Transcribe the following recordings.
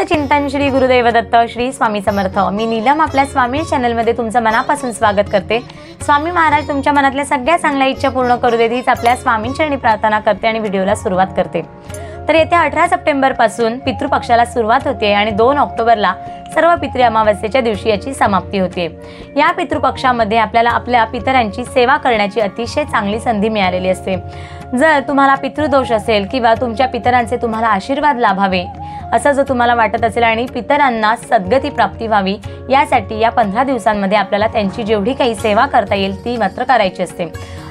चिंतन श्री गुरुदेव दत्त श्री स्वामी समर्थ। मी नीलम आपल्या स्वामी चॅनलमध्ये तुमचं मनापासून स्वागत करते। स्वामी महाराज तुमच्या मनातल्या सगळ्या चांगल्या इच्छा पूर्ण करू देत हीच आपल्या स्वामींचरणी प्रार्थना करते आणि व्हिडिओला सुरुवात करते। तर येत्या 18 सप्टेंबर पासून पितृपक्षाला सुरुवात होते आणि 2 ऑक्टोबरला सर्व पितृ अमावस्येच्या दिवशी याची समाप्ती होते। या पितृपक्षामध्ये आपल्याला आपल्या पितरांची सेवा करण्याची अतिशय चांगली संधी मिळालेली असते। जर तुम्हाला पितृदोष असेल किंवा तुमच्या पितरांचे तुम्हाला आशीर्वाद लाभावे असं जर तुम्हाला वाटत असेल आणि पितरांना सद्गती प्राप्ती व्हावी यासाठी या 15 दिवसांमध्ये आपल्याला त्यांची जेवढी काही सेवा करता येईल ती मात्र करायची असते।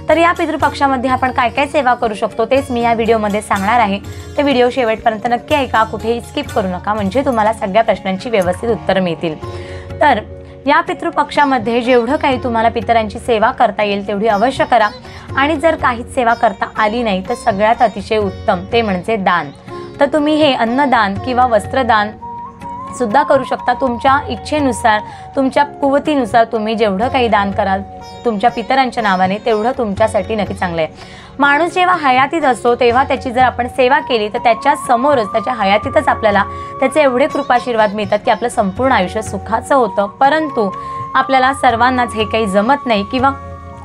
तर या पितृपक्षामध्ये आपण काय काय सेवा करू शकतो तेच मी या व्हिडिओमध्ये सांगणार आहे। ते व्हिडिओ शेवटपर्यंत नक्की ऐका, कुठेही स्किप करू नका, म्हणजे तुम्हाला सगळ्या प्रश्नांची व्यवस्थित उत्तर मिळतील। तर या पितृपक्षामध्ये जेवढं काही तुम्हाला पितरांची सेवा करता येईल तेवढी अवश्य करा आणि जर काहीच सेवा करता आली नाही तर सगळ्यात अतिशय उत्तम ते म्हणजे दान। तर तुम्ही हे अन्नदान किंवा वस्त्रदान सुद्धा करू शकता। तुमच्या इच्छेनुसार तुमच्या कुवतीनुसार तुम्ही जेवढं काही दान कराल तुमच्या पितरांच्या नावाने तेवढं तुमच्यासाठी नक्की चांगलं आहे। माणूस जेव्हा हयातीत असतो तेव्हा त्याची जर आपण सेवा केली तर त्याच्या समोरच त्याच्या हयातीतच आपल्याला त्याचे एवढे कृपाशीर्वाद मिळतात की आपलं संपूर्ण आयुष्य सुखाचं होतं। परंतु आपल्याला सर्वांनाच हे काही जमत नाही किंवा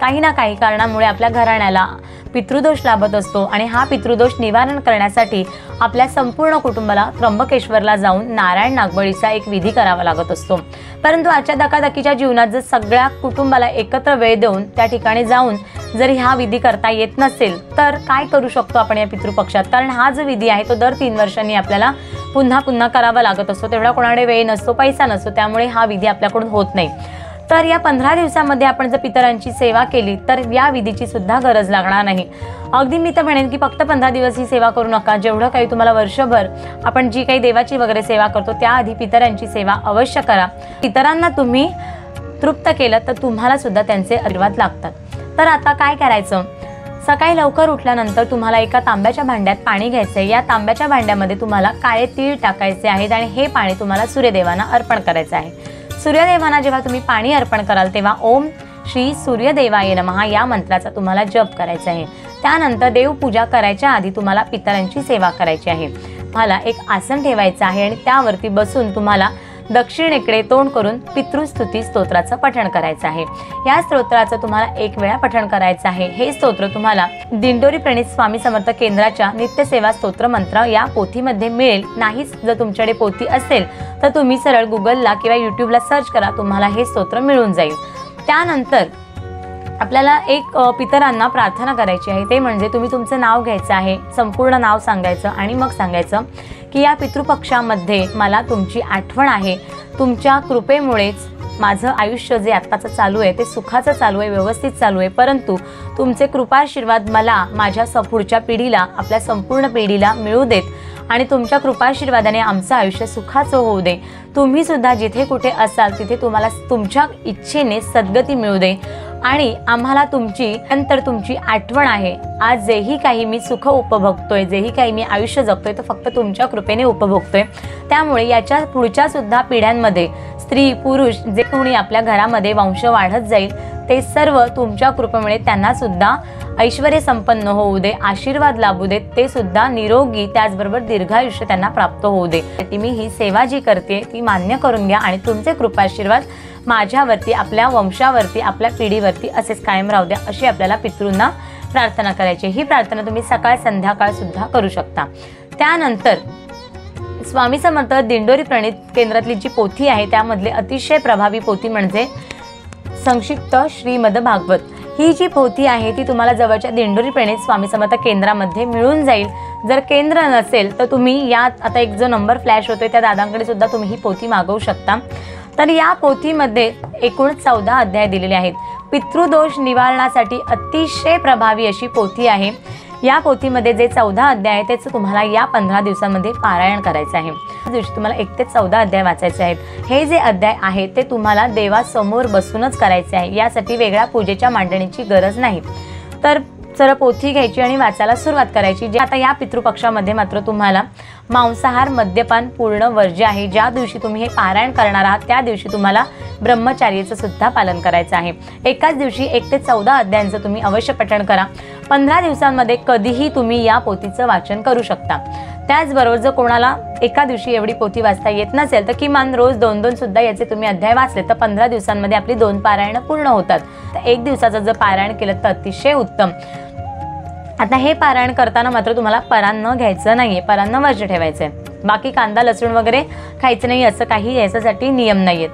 काही ना काही कारणामुळे आपल्या घराण्याला पितृदोष लाभत असतो आणि हा पितृदोष निवारण करण्यासाठी आपल्या संपूर्ण कुटुंबाला त्र्यंबकेश्वरला जाऊन नारायण नागबळीचा एक विधी करावा लागत असतो। परंतु आजच्या धकाधकीच्या जीवनात जर सगळ्या कुटुंबाला एकत्र वेळ देऊन त्या ठिकाणी जाऊन जर हा विधी करता येत नसेल तर काय करू शकतो आपण या पितृपक्षात? कारण हा जो विधी आहे तो दर 3 वर्षांनी आपल्याला पुन्हा करावा लागत असतो। तेवढा कोणाकडे वेळ नसतो, पैसा नसतो, त्यामुळे हा विधी आपल्याकडून होत नाही। तर या 15 दिवसांमध्ये आपण जर पितरांची सेवा केली तर या विधीची सुद्धा गरज लागणार नाही। अगदी मी तर म्हणेन की फक्त 15 दिवस ही सेवा करू नका, जेवढं काही तुम्हाला वर्षभर आपण जी काही देवाची वगैरे सेवा करतो त्याआधी पितरांची सेवा अवश्य करा। पितरांना तुम्ही तृप्त केलं तर तुम्हाला सुद्धा त्यांचे आशीर्वाद लागतात। तर आता काय करायचं? सकाळी लवकर उठल्यानंतर तुम्हाला एका तांब्याच्या भांड्यात पाणी घ्यायचं आहे। या तांब्याच्या भांड्यामध्ये तुम्हाला काळे तीळ टाकायचे आहेत आणि हे पाणी तुम्हाला सूर्यदेवांना अर्पण करायचं आहे। सूर्यदेवांना जेव्हा तुम्ही पाणी अर्पण कराल तेव्हा ओम श्री सूर्यदेवाय नमः या मंत्राचा तुम्हाला जप करायचा आहे। त्यानंतर देवपूजा करायच्या आधी तुम्हाला पितरांची सेवा करायची आहे। तुम्हाला एक आसन ठेवायचं आहे आणि त्यावरती बसून तुम्हाला दक्षिणेकडे तोंड करून पितृस्तुती स्तोत्राचं पठण करायचं आहे। या स्तोत्राचं तुम्हाला 1 वेळा पठण करायचं आहे। हे स्तोत्र तुम्हाला दिंडोरी प्रणित स्वामी समर्थ केंद्राच्या नित्यसेवा स्तोत्र मंत्र या पोथीमध्ये मिळेल। नाहीच जर तुमच्याकडे पोथी असेल तर तुम्ही सरळ गुगलला किंवा यूट्यूबला सर्च करा, तुम्हाला हे स्तोत्र मिळून जाईल। त्यानंतर आपल्याला एक पितरांना प्रार्थना करायची आहे, ते म्हणजे तुम्ही तुमचं नाव घ्यायचं आहे, संपूर्ण नाव सांगायचं आणि मग सांगायचं की या पितृपक्षामध्ये मला तुमची आठवण आहे। तुमच्या कृपेमुळेच माझं आयुष्य जे आत्ताचं चालू आहे ते सुखाचं चालू आहे, व्यवस्थित चालू आहे। परंतु तुमचे कृपाशीर्वाद मला माझ्या पुढच्या पिढीला आपल्या संपूर्ण पिढीला मिळू देत आणि तुमच्या कृपाशीर्वादाने आमचं आयुष्य सुखाचं होऊ दे। तुम्ही सुद्धा जिथे कुठे असाल तिथे तुम्हाला तुमच्या इच्छेने सद्गती मिळू दे आणि आम्हाला तुमची आठवण आहे। आज जेही काही मी सुख उपभोगतोय, जेही काही मी आयुष्य जगतोय तो फक्त तुमच्या कृपेने उपभोगतोय। त्यामुळे याच्या पुढच्या सुद्धा पिढ्यांमध्ये स्त्री पुरुष जे कोणी आपल्या घरामध्ये वंश वाढत जाईल ते सर्व तुमच्या कृपेमुळे त्यांना सुद्धा ऐश्वर्य संपन्न होऊ दे, आशीर्वाद लाभू देत, ते सुद्धा निरोगी त्याचबरोबर दीर्घायुष्य त्यांना प्राप्त होऊ दे। मी ही सेवा जी करते ती मान्य करून घ्या आणि तुमचे कृपाशीर्वाद माझ्यावरती, आपल्या वंशावरती, आपल्या पिढीवरती असेच कायम राहू द्या, अशी आपल्याला पितृंना प्रार्थना करायची। ही प्रार्थना तुम्ही सकाळ संध्याकाळ सुद्धा करू शकता। त्यानंतर स्वामी समर्थ दिंडोरी प्रणित केंद्रातली जी पोथी आहे त्यामधले अतिशय प्रभावी पोथी म्हणजे संक्षिप्त श्रीमद भागवत। ही जी पोथी आहे ती तुम्हाला जवळच्या दिंडोरी प्रणित स्वामी समर्थ केंद्रामध्ये मिळून जाईल। जर केंद्र नसेल तर तुम्ही यात आता एक जो नंबर फ्लॅश होतोय त्या दादांकडे सुद्धा तुम्ही ही पोथी मागवू शकता। तर या पोथीमध्ये एकूण 14 अध्याय दिलेले आहेत। पितृदोष निवारणासाठी अतिशय प्रभावी अशी पोथी आहे। या पोथीमध्ये जे 14 अध्याय आहेत तेच तुम्हाला या 15 दिवसांमध्ये पारायण करायचं आहे। या दिवशी तुम्हाला 1 ते 14 अध्याय वाचायचे आहेत। हे जे अध्याय आहेत ते तुम्हाला देवासमोर बसूनच करायचे आहे, यासाठी वेगळ्या पूजेच्या मांडणीची गरज नाही। तर सरळ पोथी घ्यायची आणि वाचायला सुरुवात करायची। जे आता या पितृपक्षामध्ये मात्र तुम्हाला मांसाहार मद्यपान पूर्ण वर्ज्य आहे। ज्या दिवशी तुम्ही हे पारायण करणार आहात त्या दिवशी तुम्हाला ब्रह्मचार्याचं सुद्धा पालन करायचं आहे। एकाच दिवशी 1 ते 14 अध्यायांचं तुम्ही अवश्य पठण करा। 15 दिवसांमध्ये कधीही तुम्ही या पोथीचं वाचन करू शकता। त्याचबरोबर जर कोणाला एका दिवशी एवढी पोथी वाचता येत नसेल तर किमान रोज 2-2 सुद्धा याचे तुम्ही अध्याय वाचले तर 15 दिवसांमध्ये आपली 2 पारायणं पूर्ण होतात। तर एक दिवसाचं जर पारायण केलं तर अतिशय उत्तम। आता हे पारायण करताना मात्र तुम्हाला परान्न न घ्यायचं नाहीये, परान्न वर्ज ठेवायचं आहे। बाकी कांदा लसूण वगैरे खायचं नाही असं काही याच्यासाठी नियम नाहीयेत।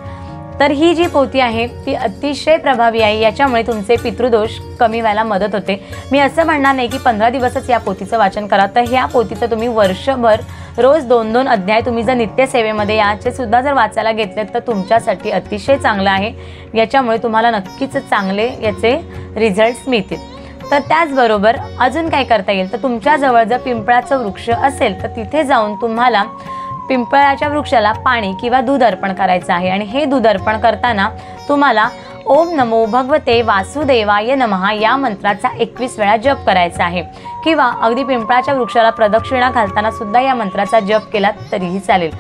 तर ही जी पोथी आहे ती अतिशय प्रभावी आहे, याच्यामुळे तुमचे पितृदोष कमी व्हायला मदत होते। मी असं म्हणणार नाही की 15 दिवसच या पोथीचं वाचन करा, तर ह्या पोथीचं तुम्ही वर्षभर रोज 2-2 अध्याय तुम्ही जर नित्यसेवेमध्ये याचे सुद्धा जर वाचायला घेतलेत तर तुमच्यासाठी अतिशय चांगलं आहे। याच्यामुळे तुम्हाला नक्कीच चांगले याचे रिझल्ट्स मिळतील। तर त्याचबरोबर अजून काय करता येईल तर तुमच्या जवळ जर पिंपळाचं वृक्ष असेल तर तिथे जाऊन तुम्हाला पिंपळाच्या वृक्षाला पाणी किंवा दूध अर्पण करायचं आहे। आणि हे दूध अर्पण करताना तुम्हाला ओम नमो भगवते वासुदेवाय नमः या मंत्राचा 21 वेळा जप करायचा आहे, किंवा अगदी पिंपळाच्या वृक्षाला प्रदक्षिणा घालताना सुद्धा या मंत्राचा जप केला तरीही चालेल।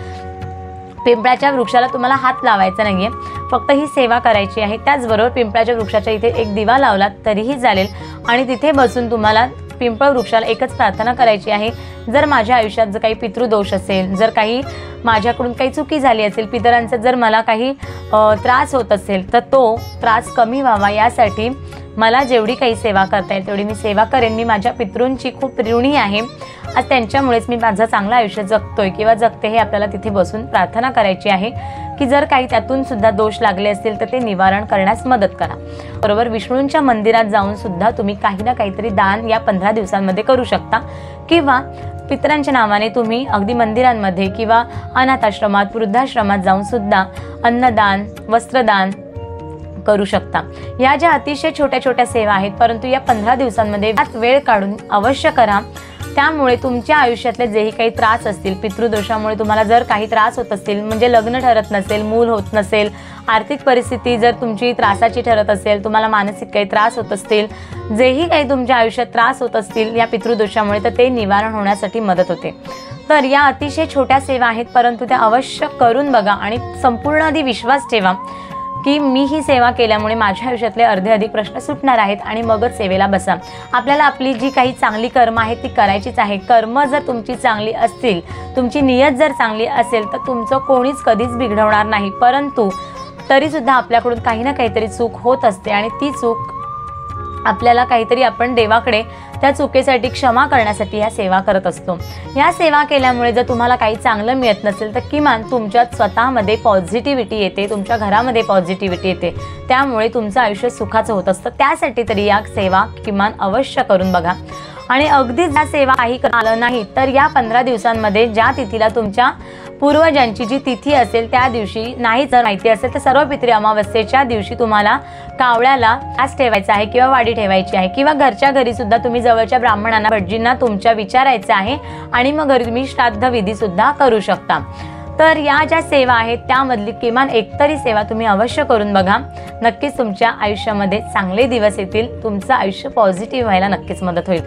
पिंपळाच्या वृक्षाला तुम्हाला हात लावायचा नाहीये, फक्त ही सेवा करायची आहे। त्याचबरोबर पिंपळाच्या वृक्षाच्या इथे एक दिवा लावला तरीही चालेल आणि तिथे बसून तुम्हाला पिंपळ वृक्षाला एकच प्रार्थना करायची आहे, जर माझ्या आयुष्यात जर काही पितृदोष असेल, जर काही माझ्याकडून काही चुकी झाली असेल, पितरांचा जर मला काही त्रास होत असेल तर तो त्रास कमी व्हावा यासाठी मला जेवढी काही सेवा करता येईल तेवढी मी सेवा करेन। मी माझ्या पितृंची खूप ऋणी आहे, आज त्यांच्यामुळेच मी माझं चांगलं आयुष्य जगतोय किंवा जगते, हे आपल्याला तिथे बसून प्रार्थना करायची आहे की जर काही त्यातून सुद्धा दोष लागले असतील तर ते निवारण करण्यास मदत करा। बरोबर विष्णूंच्या मंदिरात जाऊन सुद्धा तुम्ही काही ना काहीतरी दान या 15 दिवसांमध्ये करू शकता, किंवा पितरांच्या नावाने तुम्ही अगदी मंदिरांमध्ये किंवा अनाथाश्रमात वृद्धाश्रमात जाऊन सुद्धा अन्नदान वस्त्रदान करू शकता। या ज्या अतिशय छोट्या छोट्या सेवा आहेत, परंतु या 15 दिवसांमध्ये वेळ काढून अवश्य करा। त्यामुळे तुमच्या आयुष्यातले जेही काही त्रास असतील, पितृदोषामुळे तुम्हाला जर काही त्रास होत असतील, म्हणजे लग्न ठरत नसेल, मूल होत नसेल, आर्थिक परिस्थिती जर तुमची त्रासाची ठरत असेल, तुम्हाला मानसिक काही त्रास होत असतील, जेही काही तुमच्या आयुष्यात त्रास होत असतील या पितृदोषामुळे, तर ते निवारण होण्यासाठी मदत होते। तर या अतिशय छोट्या सेवा आहेत, परंतु त्या अवश्य करून बघा आणि संपूर्ण आधी विश्वास ठेवा की मी ही सेवा केल्यामुळे माझ्या आयुष्यातले अर्धे अधिक प्रश्न सुटणार आहेत आणि मगच सेवेला बसा। आपल्याला आपली जी काही चांगली कर्म आहेत ती करायचीच आहे। कर्म जर तुमची चांगली असतील, तुमची नियत जर चांगली असेल तर तुमचं कोणीच कधीच बिघडवणार नाही, परंतु तरीसुद्धा आपल्याकडून काही ना काहीतरी चूक होत असते आणि ती चूक आपल्याला काहीतरी आपण देवाकडे त्या चुकीसाठी क्षमा करण्यासाठी या सेवा करत असतो। या सेवा केल्यामुळे जर तुम्हाला काही चांगलं मिळत नसेल तर किमान तुमच्यात स्वतःमध्ये पॉझिटिव्हिटी येते, तुमच्या घरामध्ये पॉझिटिव्हिटी येते, त्यामुळे तुमचं आयुष्य सुखाचं होत असतं। त्यासाठी तरी या सेवा किमान अवश्य करून बघा। आणि अगदीच या सेवा काही आलं नाही तर या 15 दिवसांमध्ये ज्या तिथीला तुमच्या पूर्वजांची जी तिथी असेल त्या दिवशी नाही जर माहिती असेल तर सर्व पितृ अमावस्येच्या दिवशी तुम्हाला कावळ्याला आस ठेवायचा आहे किंवा वाडी ठेवायची आहे, किंवा घरच्या घरी सुद्धा तुम्ही जवळच्या ब्राह्मणांना भटजींना तुमच्या विचारायचं आहे आणि मग घरी तुम्ही श्राद्ध विधी सुद्धा करू शकता। तर या ज्या सेवा आहेत त्यामधली किमान एकतरी सेवा तुम्ही अवश्य करून बघा, नक्कीच तुमच्या आयुष्यामध्ये चांगले दिवस येतील, तुमचं आयुष्य पॉझिटिव्ह व्हायला नक्कीच मदत होईल।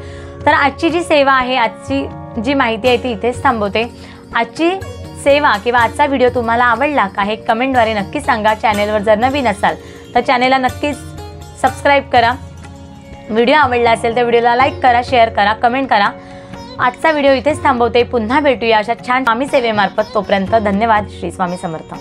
तर आजची जी सेवा आहे, आजची जी माहिती आहे ती इथेच थांबवते। आजची सेवा किंवा आजचा व्हिडिओ तुम्हाला आवडला का हे कमेंटद्वारे नक्की सांगा। चॅनेलवर जर नवीन असाल तर चॅनेलला नक्कीच सबस्क्राईब करा। व्हिडिओ आवडला असेल तर व्हिडिओला लाईक करा, शेअर करा, कमेंट करा। आजचा व्हिडिओ इथेच थांबवते, पुन्हा भेटूया अशा छान स्वामी सेवेमार्फत। तोपर्यंत धन्यवाद। श्री स्वामी समर्थ।